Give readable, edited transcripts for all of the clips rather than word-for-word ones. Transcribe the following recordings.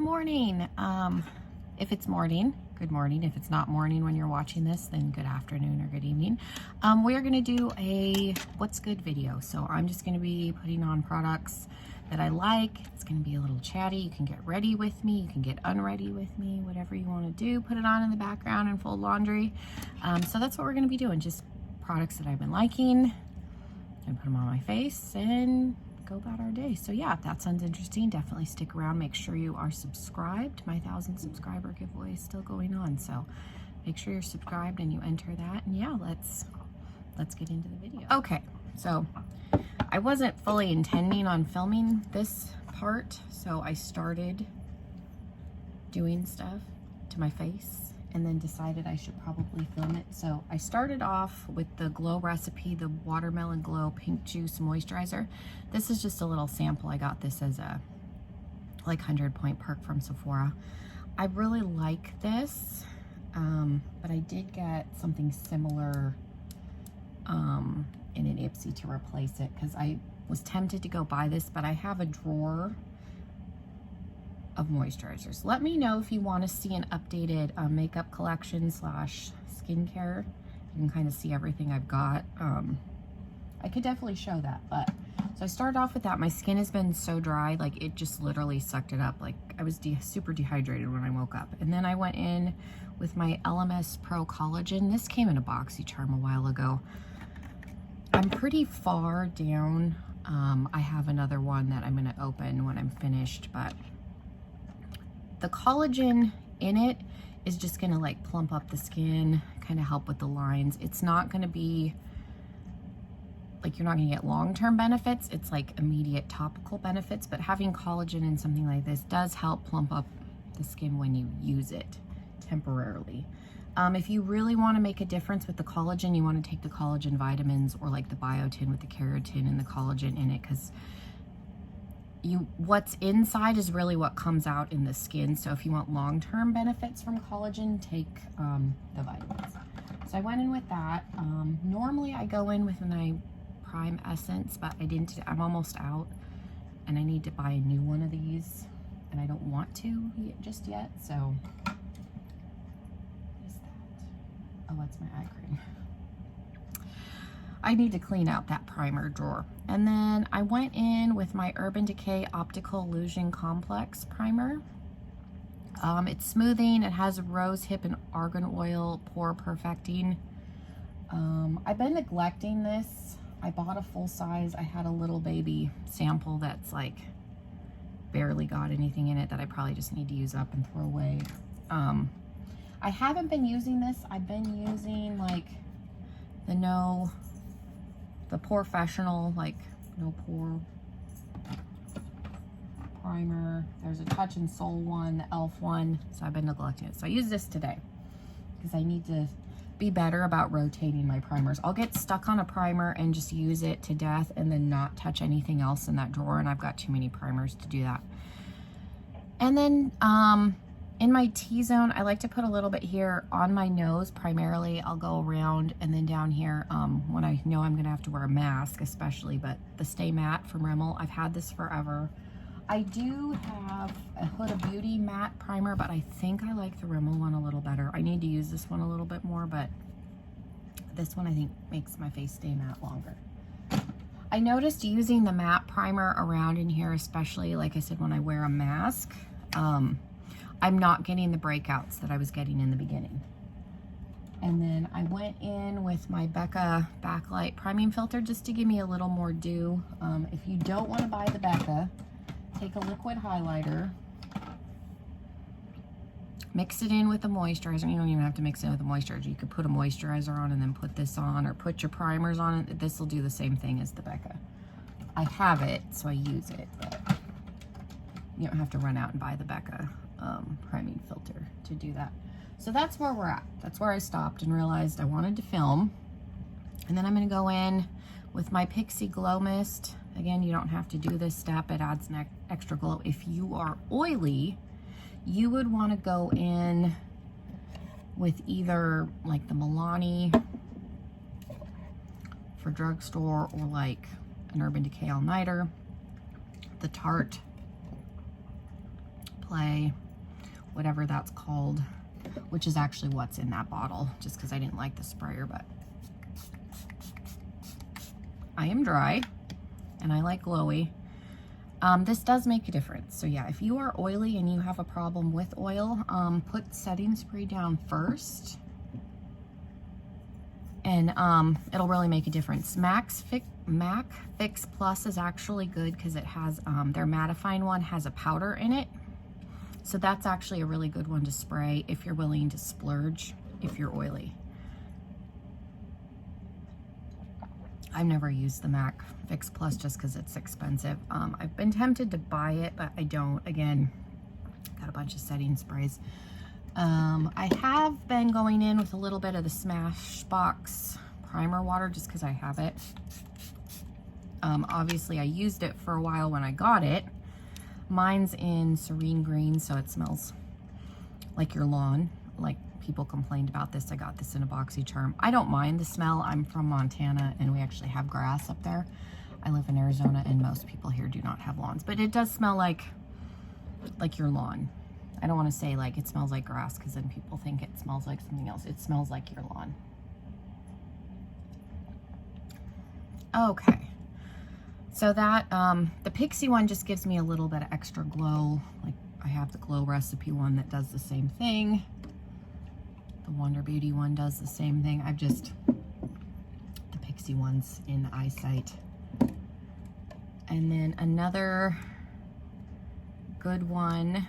morning. If it's morning, good morning. If it's not morning when you're watching this, then good afternoon or good evening. We're gonna do a what's good video. So I'm just gonna be putting on products that I like. It's gonna be a little chatty. You can get ready with me, you can get unready with me, whatever you wanna do. Put it on in the background and fold laundry. So that's what we're gonna be doing, just products that I've been liking and put them on my face and go about our day. So yeah, if that sounds interesting, definitely stick around. Make sure you are subscribed. My 1,000 subscriber giveaway is still going on, so make sure you're subscribed and you enter that. And yeah, let's get into the video. Okay, so I wasn't fully intending on filming this part, so I started doing stuff to my face and then decided I should probably film it. So I started off with the Glow recipe, the Watermelon Glow Pink Juice Moisturizer. This is just a little sample. I got this as a like 100-point perk from Sephora. I really like this, but I did get something similar in an Ipsy to replace it because I was tempted to go buy this, but I have a drawer of moisturizers. Let me know if you want to see an updated makeup collection slash skincare. You can kind of see everything I've got. I could definitely show that, but so I started off with that. My skin has been so dry, like it just literally sucked it up. Like I was super dehydrated when I woke up. And then I went in with my LMS Pro Collagen. This came in a BoxyCharm a while ago. I'm pretty far down. I have another one that I'm going to open when I'm finished, but the collagen in it is just gonna like plump up the skin, kind of help with the lines. It's not gonna be like, you're not gonna get long-term benefits. It's like immediate topical benefits, but having collagen in something like this does help plump up the skin when you use it temporarily. If you really want to make a difference with the collagen, you want to take the collagen vitamins or like the biotin with the keratin and the collagen in it, because what's inside is really what comes out in the skin. So if you want long-term benefits from collagen, take the vitamins. So I went in with that. Normally I go in with my Prime Essence, but I didn't. I'm almost out and I need to buy a new one of these and I don't want to just yet. So what is that? Oh, that's my eye cream. I need to clean out that primer drawer. And then I went in with my Urban Decay Optical Illusion Complex primer. It's smoothing. It has rose hip and argan oil pore perfecting. I've been neglecting this. I bought a full size. I had a little baby sample that's like barely got anything in it that I probably just need to use up and throw away. I haven't been using this. I've been using like the Professional, like no pore primer. There's a Touch and Soul one, the e.l.f. one, so I've been neglecting it. So I use this today because I need to be better about rotating my primers. I'll get stuck on a primer and just use it to death and then not touch anything else in that drawer, and I've got too many primers to do that. And then in my T-zone, I like to put a little bit here on my nose primarily. I'll go around and then down here when I know I'm gonna have to wear a mask especially, but the Stay Matte from Rimmel, I've had this forever. I do have a Huda Beauty matte primer, but I think I like the Rimmel one a little better. I need to use this one a little bit more, but this one I think makes my face stay matte longer. I noticed using the matte primer around in here, especially like I said, when I wear a mask, I'm not getting the breakouts that I was getting in the beginning. And then I went in with my Becca Backlight Priming Filter just to give me a little more dew. If you don't want to buy the Becca, take a liquid highlighter, mix it in with the moisturizer. You don't even have to mix it in with the moisturizer. You could put a moisturizer on and then put this on, or put your primers on it. This will do the same thing as the Becca. I have it, so I use it, but you don't have to run out and buy the Becca priming filter to do that. So that's where we're at. That's where I stopped and realized I wanted to film. And then I'm going to go in with my Pixi Glow Mist. Again, you don't have to do this step. It adds an extra glow. If you are oily, you would want to go in with either like the Milani for drugstore or like an Urban Decay All Nighter, the Tarte Clay, whatever that's called, which is actually what's in that bottle, just because I didn't like the sprayer, but I am dry and I like glowy. This does make a difference. So yeah, if you are oily and you have a problem with oil, put setting spray down first, and it'll really make a difference. MAC Fix Plus is actually good because it has, their mattifying one has a powder in it. So that's actually a really good one to spray if you're willing to splurge, if you're oily. I've never used the MAC Fix Plus just because it's expensive. I've been tempted to buy it, but I don't. Again, got a bunch of setting sprays. I have been going in with a little bit of the Smashbox primer water just because I have it. Obviously, I used it for a while when I got it. Mine's in Serene Green, so it smells like your lawn. Like, people complained about this. I got this in a BoxyCharm. I don't mind the smell. I'm from Montana, and we actually have grass up there. I live in Arizona, and most people here do not have lawns. But it does smell like your lawn. I don't want to say like it smells like grass, because then people think it smells like something else. It smells like your lawn. Okay. So that, the Pixie one just gives me a little bit of extra glow. Like, I have the Glow Recipe one that does the same thing. The Wonder Beauty one does the same thing. The Pixie one's in eyesight. And then another good one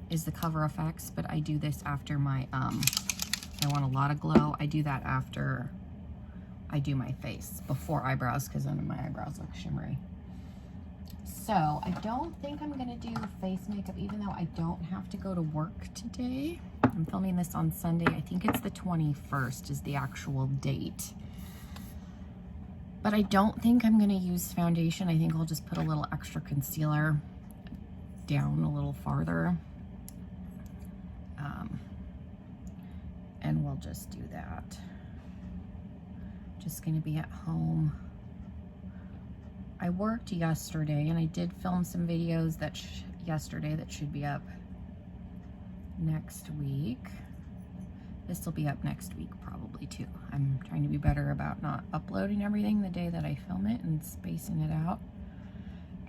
is the Cover FX, but I do this after my, if I want a lot of glow, I do that after I do my face, before eyebrows, because then my eyebrows look shimmery. So I don't think I'm gonna do face makeup, even though I don't have to go to work today. I'm filming this on Sunday. I think it's the 21st is the actual date. But I don't think I'm gonna use foundation. I think I'll just put a little extra concealer down a little farther. And we'll just do that. Just gonna be at home. I worked yesterday and I did film some videos that yesterday that should be up next week. This will be up next week probably too. I'm trying to be better about not uploading everything the day that I film it and spacing it out.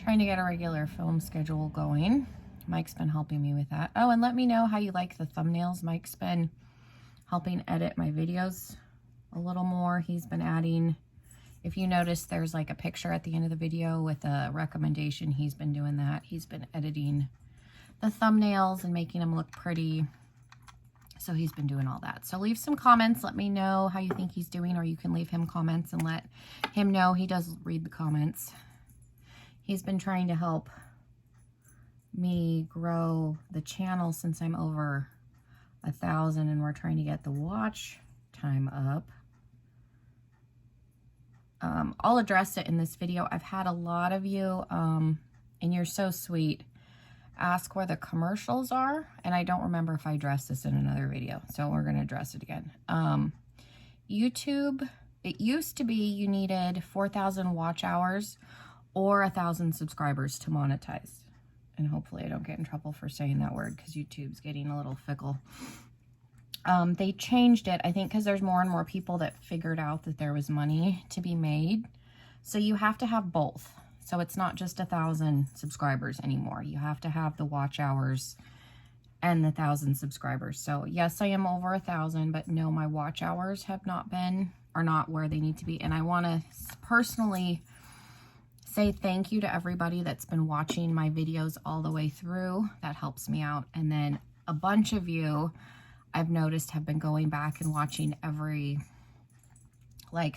Trying to get a regular film schedule going. Mike's been helping me with that. Oh, and let me know how you like the thumbnails. Mike's been helping edit my videos a little more. He's been adding, if you notice, there's like a picture at the end of the video with a recommendation. He's been doing that. He's been editing the thumbnails and making them look pretty. So he's been doing all that. So leave some comments. Let me know how you think he's doing, or you can leave him comments and let him know. He does read the comments. He's been trying to help me grow the channel since I'm over 1,000, and we're trying to get the watch time up. I'll address it in this video. I've had a lot of you, and you're so sweet, ask where the commercials are, and I don't remember if I addressed this in another video, so we're going to address it again. YouTube, it used to be you needed 4,000 watch hours or 1,000 subscribers to monetize. And hopefully I don't get in trouble for saying that word, because YouTube's getting a little fickle. They changed it, I think, because there's more and more people that figured out that there was money to be made. So you have to have both. So it's not just 1,000 subscribers anymore. You have to have the watch hours and the 1,000 subscribers. So yes, I am over 1,000, but no, my watch hours have not been, are not where they need to be. And I want to personally say thank you to everybody that's been watching my videos all the way through. That helps me out. And then a bunch of you, I've noticed, have been going back and watching every like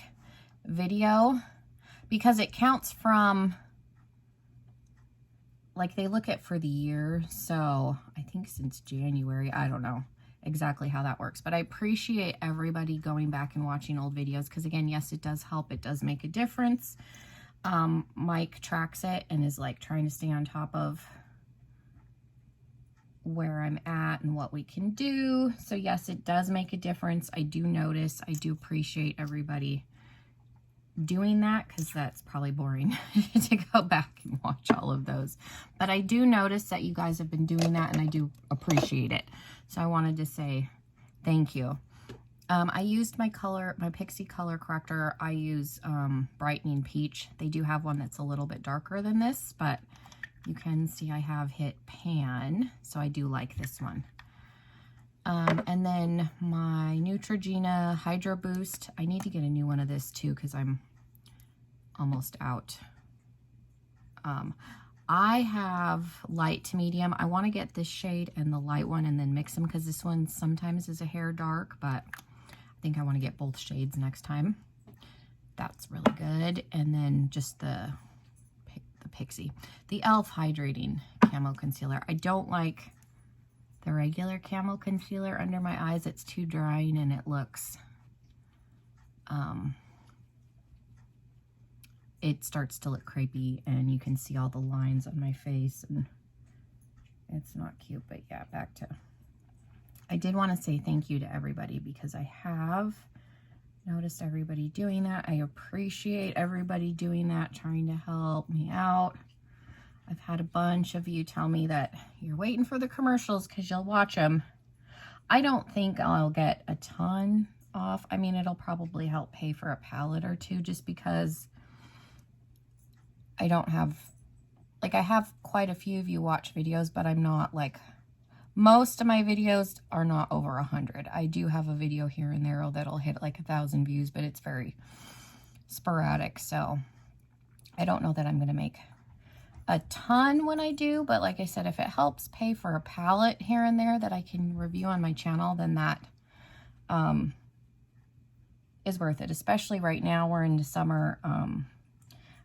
video, because it counts from, like, they look at for the year. So I think since January, I don't know exactly how that works, but I appreciate everybody going back and watching old videos, because again, yes, it does help. It does make a difference. Mike tracks it and is like trying to stay on top of where I'm at and what we can do. So yes, it does make a difference. I do notice, I do appreciate everybody doing that because that's probably boring to go back and watch all of those. But I do notice that you guys have been doing that, and I do appreciate it. So I wanted to say thank you. I used my Pixie color corrector. I use Brightening Peach. They do have one that's a little bit darker than this, but you can see I have hit pan, so I do like this one. And then my Neutrogena Hydro Boost. I need to get a new one of this too because I'm almost out. I have light to medium. I want to get this shade and the light one and then mix them because this one sometimes is a hair dark, but I think I want to get both shades next time. That's really good. And then just the Pixie. The e.l.f. Hydrating Camo Concealer. I don't like the regular camo concealer under my eyes. It's too drying and it looks, it starts to look crepey and you can see all the lines on my face and it's not cute. But yeah, back to, I did want to say thank you to everybody because I have noticed everybody doing that. I appreciate everybody doing that, trying to help me out. I've had a bunch of you tell me that you're waiting for the commercials because you'll watch them. I don't think I'll get a ton off. I mean, it'll probably help pay for a palette or two just because I don't have, like, I have quite a few of you watch videos, but I'm not like, most of my videos are not over 100. I do have a video here and there that'll hit like 1,000 views, but it's very sporadic. So I don't know that I'm going to make a ton when I do, but like I said, if it helps pay for a palette here and there that I can review on my channel, then that is worth it. Especially right now, we're into summer.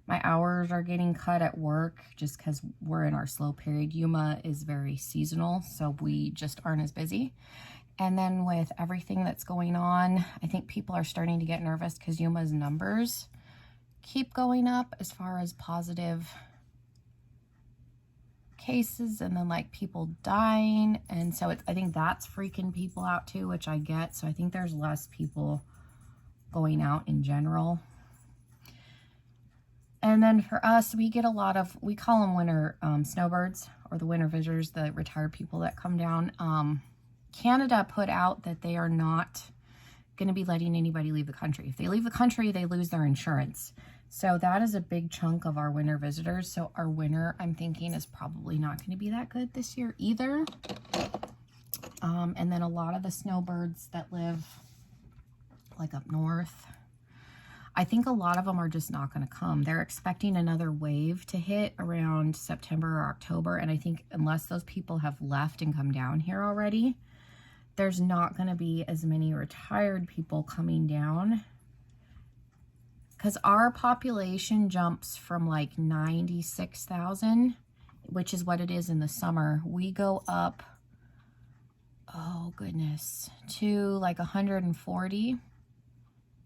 My hours are getting cut at work just because we're in our slow period. Yuma is very seasonal, so we just aren't as busy. And then with everything that's going on, I think people are starting to get nervous because Yuma's numbers keep going up as far as positive cases and then like people dying, and so I think that's freaking people out too, which I get. So I think there's less people going out in general. And then for us, we get a lot of, we call them winter snowbirds, or the winter visitors, the retired people that come down. Canada put out that they are not going to be letting anybody leave the country. If they leave the country, they lose their insurance. So that is a big chunk of our winter visitors. So our winter, I'm thinking, is probably not going to be that good this year either. And then a lot of the snowbirds that live like up north, I think a lot of them are just not going to come. They're expecting another wave to hit around September or October. And I think unless those people have left and come down here already, there's not going to be as many retired people coming down. Because our population jumps from like 96,000, which is what it is in the summer. We go up, oh goodness, to like 140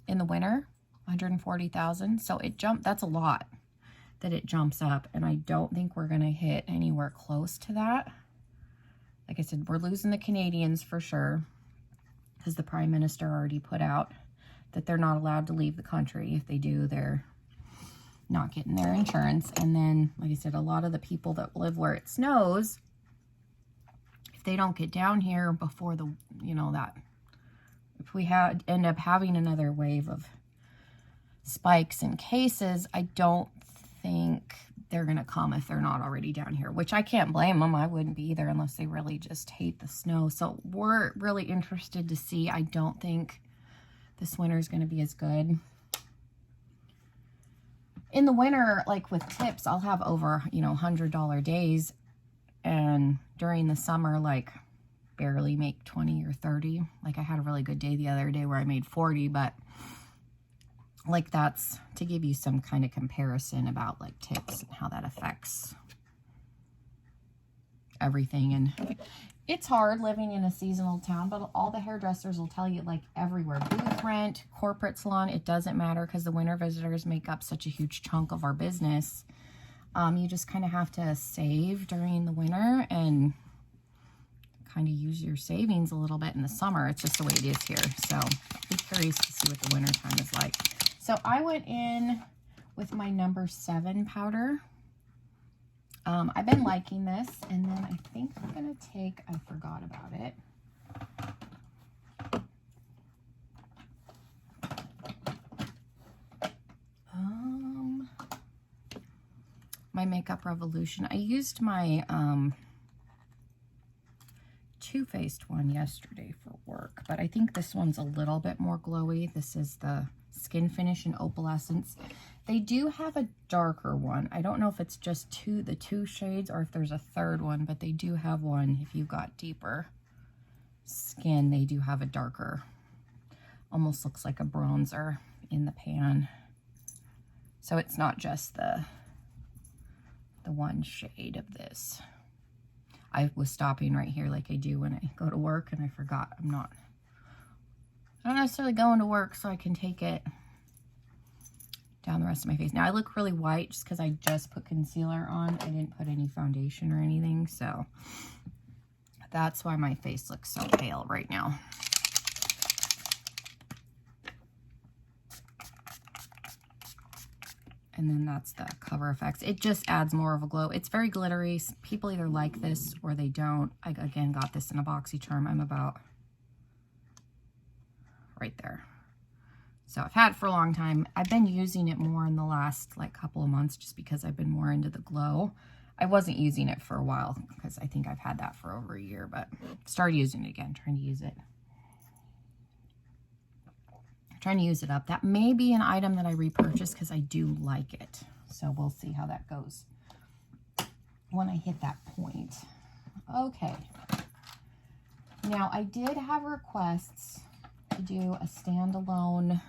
in the winter. 140,000. So it jumped, that's a lot that it jumps up. And I don't think we're going to hit anywhere close to that. Like I said, we're losing the Canadians for sure, because the Prime Minister already put out that they're not allowed to leave the country. If they do, they're not getting their insurance. And then, like I said, a lot of the people that live where it snows, if they don't get down here before the, you know, that, if we end up having another wave of spikes in cases, I don't think they're going to come if they're not already down here, which I can't blame them. I wouldn't be either unless they really just hate the snow. So we're really interested to see. I don't think this winter is going to be as good. In the winter, like with tips, I'll have over, you know, $100 days, and during the summer, like barely make 20 or 30. Like I had a really good day the other day where I made 40, but like that's to give you some kind of comparison about like tips and how that affects everything. And it's hard living in a seasonal town, but all the hairdressers will tell you, like everywhere, booth rent, corporate salon, it doesn't matter because the winter visitors make up such a huge chunk of our business. You just kind of have to save during the winter and kind of use your savings a little bit in the summer. It's just the way it is here. So be curious to see what the winter time is like. So I went in with my number 7 powder. I've been liking this, and then I think I'm gonna take, I forgot about it. My Makeup Revolution. I used my Too Faced one yesterday for work, but I think this one's a little bit more glowy. This is the Skin Finish in Opalescence. They do have a darker one. I don't know if it's just the two shades or if there's a third one, but they do have one. If you've got deeper skin, they do have a darker, almost looks like a bronzer in the pan. So it's not just the one shade of this. I was stopping right here like I do when I go to work, and I forgot I don't necessarily going to work, so I can take it down the rest of my face. Now I look really white just because I just put concealer on. I didn't put any foundation or anything, so that's why my face looks so pale right now. And then that's the Cover FX. It just adds more of a glow. It's very glittery. People either like this or they don't. I, again, got this in a BoxyCharm. I'm about right there. So I've had it for a long time. I've been using it more in the last couple of months just because I've been more into the glow. I wasn't using it for a while because I think I've had that for over a year, but started using it again, trying to use it up. That may be an item that I repurchase because I do like it. So we'll see how that goes when I hit that point. Okay. Now I did have requests to do a standalone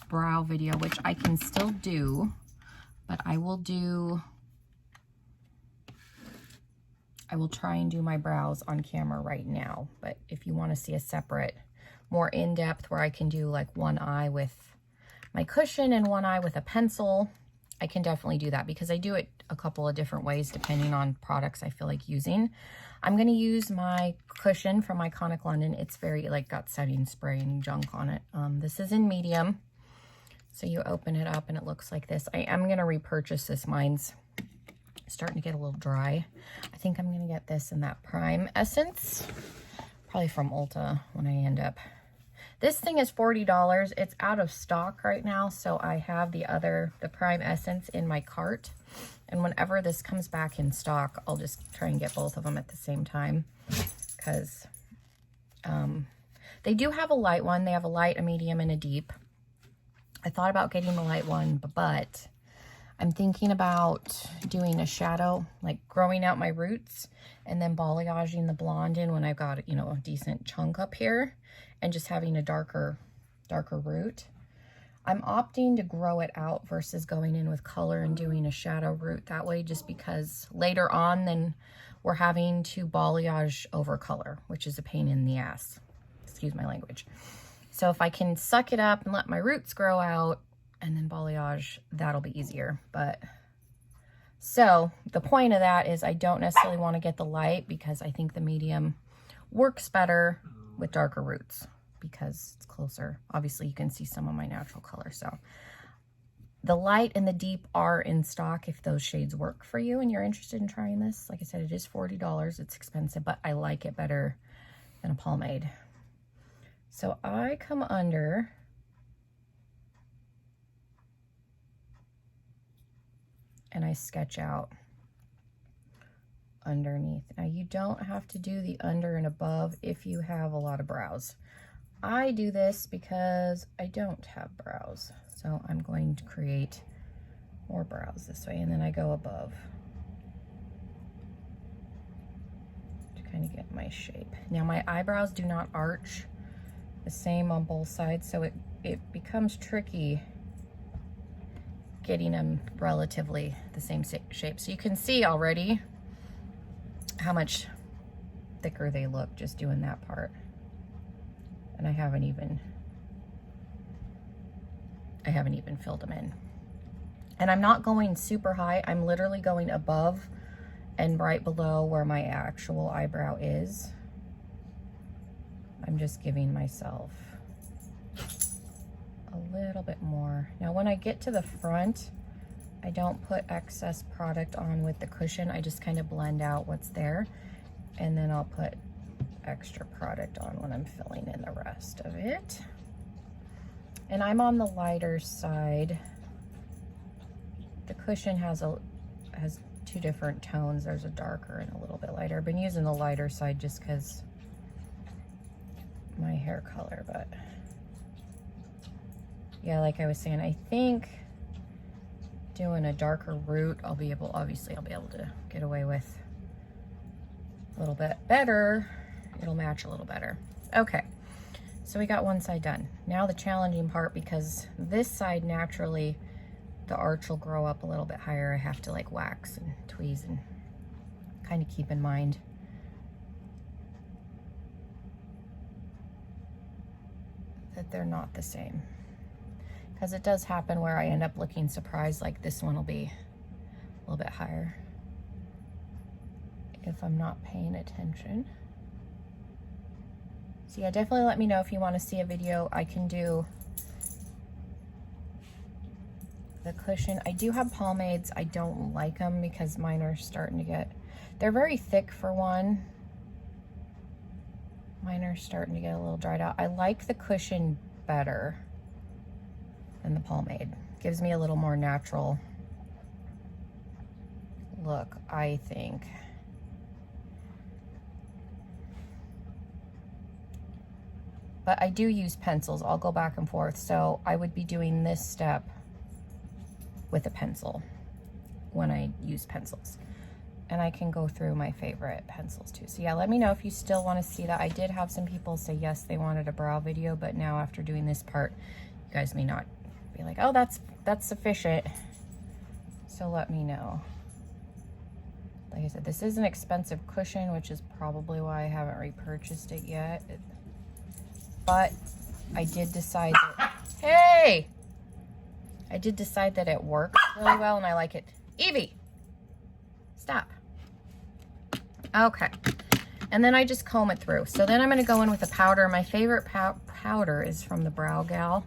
brow video, which I can still do, but I will try and do my brows on camera right now. But if you want to see a separate, more in-depth where I can do like one eye with my cushion and one eye with a pencil, I can definitely do that because I do it a couple of different ways depending on products I feel like using. I'm going to use my cushion from Iconic London. It's very got setting spray and junk on it. This is in medium. So you open it up and it looks like this. I am going to repurchase this. Mine's starting to get a little dry. I think I'm going to get this in that Prime Essence, probably from Ulta when I end up. This thing is $40. It's out of stock right now, so I have the Prime Essence in my cart. And whenever this comes back in stock, I'll just try and get both of them at the same time because they do have a light one. They have a light, a medium, and a deep. I thought about getting the light one, but I'm thinking about doing a shadow, like growing out my roots and then balayaging the blonde in when I've got, a decent chunk up here and just having a darker root. I'm opting to grow it out versus going in with color and doing a shadow root that way, just because later on then we're having to balayage over color, which is a pain in the ass. Excuse my language. So if I can suck it up and let my roots grow out and then balayage, that'll be easier. But so the point of that is I don't necessarily want to get the light because I think the medium works better with darker roots because it's closer. Obviously you can see some of my natural color. So the light and the deep are in stock if those shades work for you and you're interested in trying this. Like I said, it is $40. It's expensive, but I like it better than a pomade. So I come under and I sketch out underneath. Now you don't have to do the under and above if you have a lot of brows. I do this because I don't have brows. So I'm going to create more brows this way, and then I go above to kind of get my shape. Now my eyebrows do not arch the same on both sides, so it becomes tricky getting them relatively the same shape. So you can see already how much thicker they look just doing that part. And I haven't even filled them in. And I'm not going super high. I'm literally going above and right below where my actual eyebrow is. I'm just giving myself a a little bit more. Now when I get to the front, I don't put excess product on with the cushion. I just kind of blend out what's there, and then I'll put extra product on when I'm filling in the rest of it. And I'm on the lighter side. The cushion has two different tones. There's a darker and a little bit lighter. I've been using the lighter side just because my hair color, but yeah, like I was saying, I think doing a darker root, obviously I'll be able to get away with a little bit better. It'll match a little better. Okay, so we got one side done. Now the challenging part, because this side naturally, the arch will grow up a little bit higher. I have to like wax and tweeze and kind of keep in mind that they're not the same. Because it does happen where I end up looking surprised, like this one will be a little bit higher if I'm not paying attention. So yeah, definitely let me know if you want to see a video. I can do the cushion. I do have pomades. I don't like them because mine are starting to get, they're very thick for one. Mine are starting to get a little dried out. I like the cushion better than the pomade. Gives me a little more natural look, I think. But I do use pencils. I'll go back and forth. So I would be doing this step with a pencil when I use pencils. And I can go through my favorite pencils too. So yeah, let me know if you still want to see that. I did have some people say yes, they wanted a brow video, but now after doing this part, you guys may not be like, oh, that's sufficient. So let me know. Like I said, this is an expensive cushion, which is probably why I haven't repurchased it yet. But I did decide that, hey! I did decide that it works really well and I like it. Evie, stop. Okay. And then I just comb it through. So then I'm gonna go in with the powder. My favorite powder is from the Brow Gal.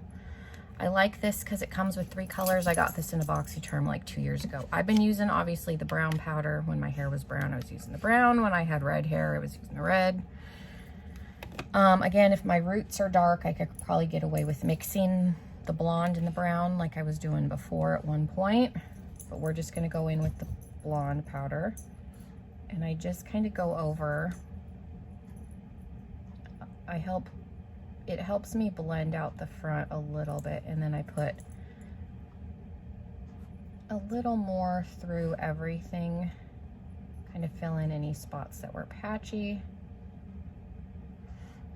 I like this because it comes with 3 colors. I got this in a BoxyCharm like 2 years ago. I've been using obviously the brown powder. When my hair was brown, I was using the brown. When I had red hair, I was using the red. Again, if my roots are dark, I could probably get away with mixing the blonde and the brown like I was doing before at one point. But we're just gonna go in with the blonde powder. And I just kind of go over. It helps me blend out the front a little bit, and then I put a little more through everything, kind of fill in any spots that were patchy.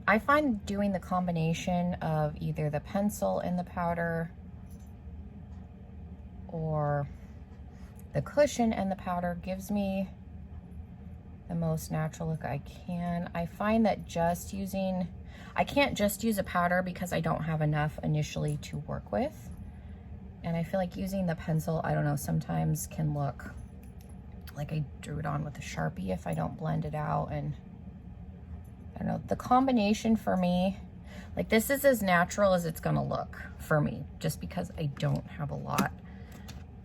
I find doing the combination of either the pencil and the powder or the cushion and the powder gives me the most natural look I can. I find that I can't just use a powder because I don't have enough initially to work with. And I feel like using the pencil, I don't know, sometimes can look like I drew it on with a Sharpie if I don't blend it out. And I don't know, the combination for me, like this is as natural as it's gonna look for me, just because I don't have a lot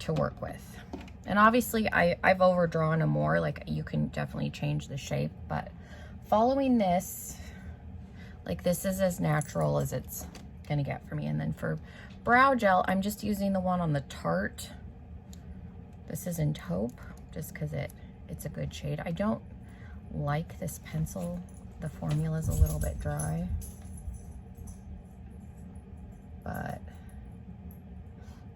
to work with. And obviously I've overdrawn them more, like you can definitely change the shape, but following this, like this is as natural as it's gonna get for me. And then for brow gel, I'm just using the one on the Tarte. This is in taupe, just because it's a good shade. I don't like this pencil. The formula's a little bit dry, but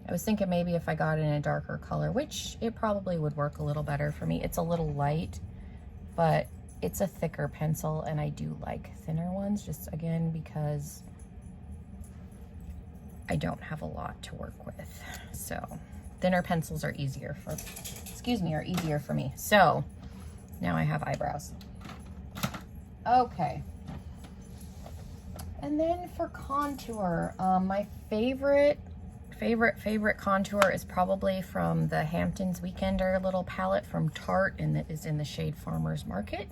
I was thinking maybe if I got it in a darker color, which it probably would work a little better for me. It's a little light, but it's a thicker pencil, and I do like thinner ones, just again, because I don't have a lot to work with. So thinner pencils are easier for me. So now I have eyebrows. Okay. And then for contour, my favorite contour is probably from the Hamptons Weekender little palette from Tarte, and it is in the shade Farmer's Market.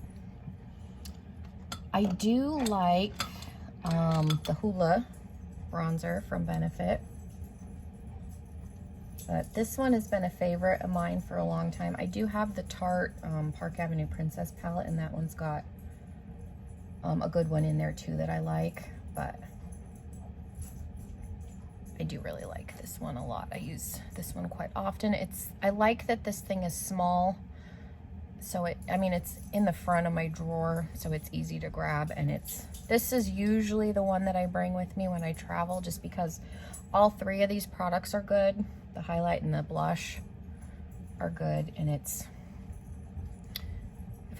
I do like the Hoola bronzer from Benefit. But this one has been a favorite of mine for a long time. I do have the Tarte Park Avenue Princess palette, and that one's got a good one in there too that I like, but I do really like this one a lot. I use this one quite often. I like that this thing is small, so it's in the front of my drawer, so it's easy to grab, and this is usually the one that I bring with me when I travel, just because all three of these products are good. The highlight and the blush are good, and if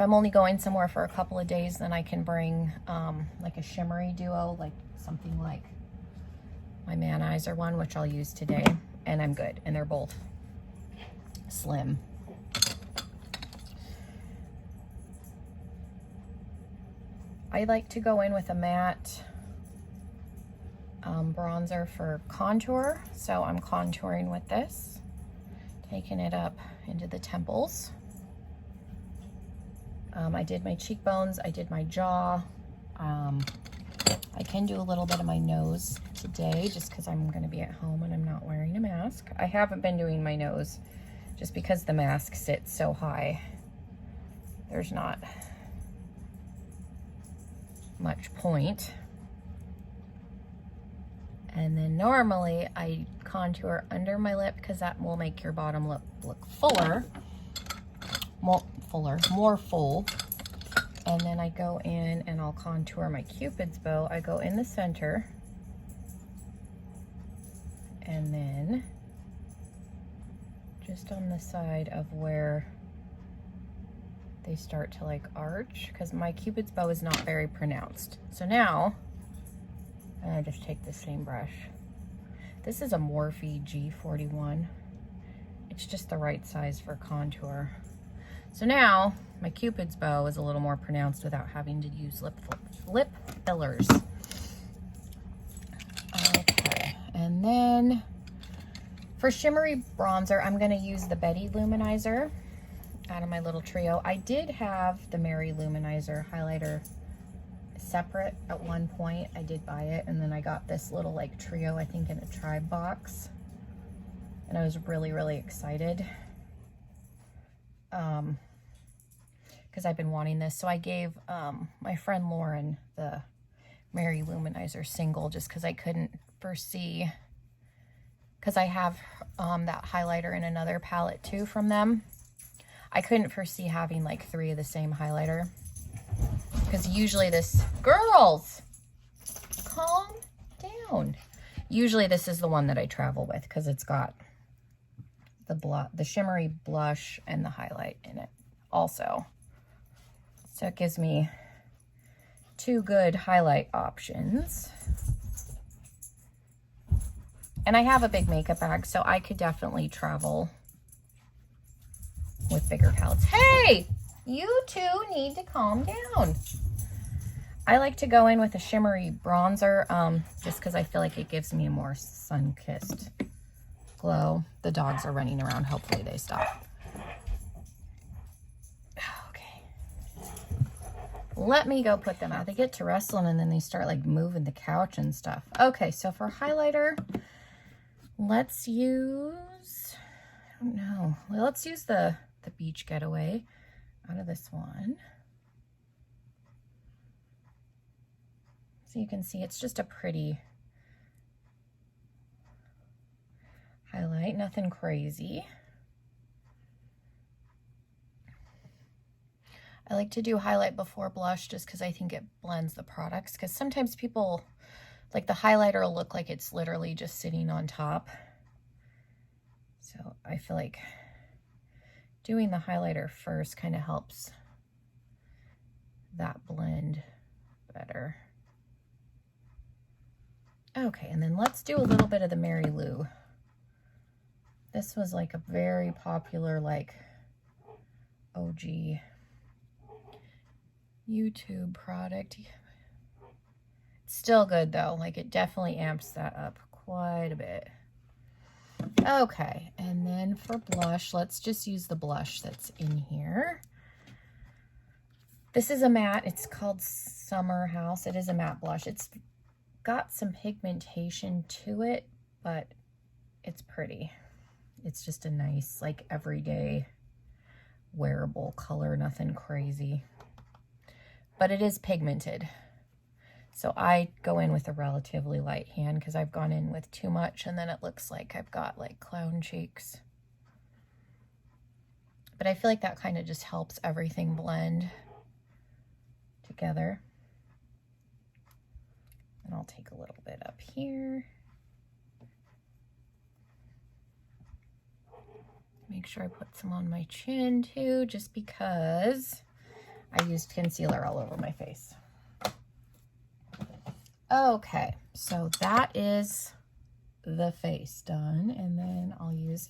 I'm only going somewhere for a couple of days, then I can bring like a shimmery duo, like something like my Manizer one, which I'll use today, and I'm good. And they're both slim. I like to go in with a matte bronzer for contour, so I'm contouring with this, taking it up into the temples. I did my cheekbones, I did my jaw. I can do a little bit of my nose today just because I'm going to be at home and I'm not wearing a mask. I haven't been doing my nose just because the mask sits so high. There's not much point. And then normally I contour under my lip because that will make your bottom lip look fuller, more full. And then I go in and I'll contour my Cupid's bow. I go in the center, and then just on the side of where they start to like arch, because my Cupid's bow is not very pronounced. So now I just take the same brush. This is a Morphe G41. It's just the right size for contour. So now my Cupid's bow is a little more pronounced without having to use lip fillers. Okay, and then for shimmery bronzer, I'm gonna use the Betty Luminizer out of my little trio. I did have the Mary Luminizer highlighter separate at one point. I did buy it, and then I got this little like trio, I think in a tribe box, and I was really, really excited. Because I've been wanting this. So I gave my friend Lauren the Mary Luminizer single just because I couldn't foresee, because I have that highlighter in another palette too from them. I couldn't foresee having like 3 of the same highlighter, because usually this, girls, calm down. Usually this is the one that I travel with because it's got the shimmery blush and the highlight in it also. So it gives me 2 good highlight options. And I have a big makeup bag, so I could definitely travel with bigger palettes. Hey, you two need to calm down. I like to go in with a shimmery bronzer just because I feel like it gives me a more sun-kissed glow. The dogs are running around. Hopefully they stop. Okay. Let me go put them out. They get to wrestling and then they start like moving the couch and stuff. Okay, so for highlighter, let's use, I don't know. Let's use the Beach Getaway out of this one. So you can see it's just a pretty highlight, nothing crazy. I like to do highlight before blush just because I think it blends the products, because sometimes people, like the highlighter will look like it's literally just sitting on top. So I feel like doing the highlighter first kind of helps that blend better. Okay, and then let's do a little bit of the Mary Lou. This was like a very popular, like, OG YouTube product. It's still good though, like it definitely amps that up quite a bit. Okay, and then for blush, let's just use the blush that's in here. This is a matte, it's called Summer House. It is a matte blush. It's got some pigmentation to it, but it's pretty. It's just a nice, like, everyday wearable color, nothing crazy. But it is pigmented. So I go in with a relatively light hand because I've gone in with too much and then it looks like I've got like clown cheeks. But I feel like that kind of just helps everything blend together. And I'll take a little bit up here. Make sure I put some on my chin too, just because I used concealer all over my face. Okay, so that is the face done. And then I'll use,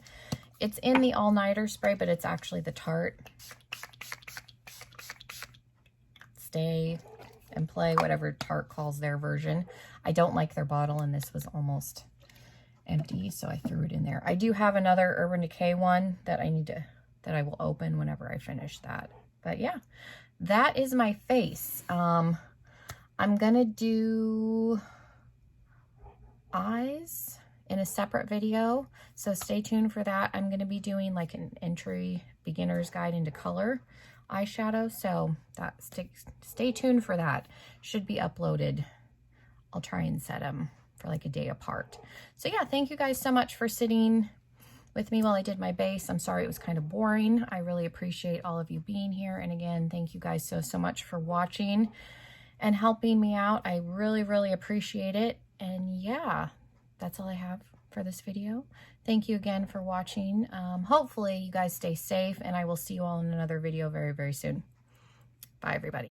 it's in the all-nighter spray, but it's actually the Tarte Stay and Play, whatever Tarte calls their version. I don't like their bottle, and this was almost empty, so I threw it in there. I do have another Urban Decay one that I will open whenever I finish that. But yeah, that is my face. I'm gonna do eyes in a separate video, so stay tuned for that. I'm gonna be doing like an entry beginner's guide into color eyeshadow, so stay tuned for that. Should be uploaded. I'll try and set them for like a day apart. So yeah, thank you guys so much for sitting with me while I did my base. I'm sorry it was kind of boring. I really appreciate all of you being here. And again, thank you guys so much for watching and helping me out. I really, really appreciate it. And yeah, that's all I have for this video. Thank you again for watching. Hopefully you guys stay safe, and I will see you all in another video very, very soon. Bye, everybody.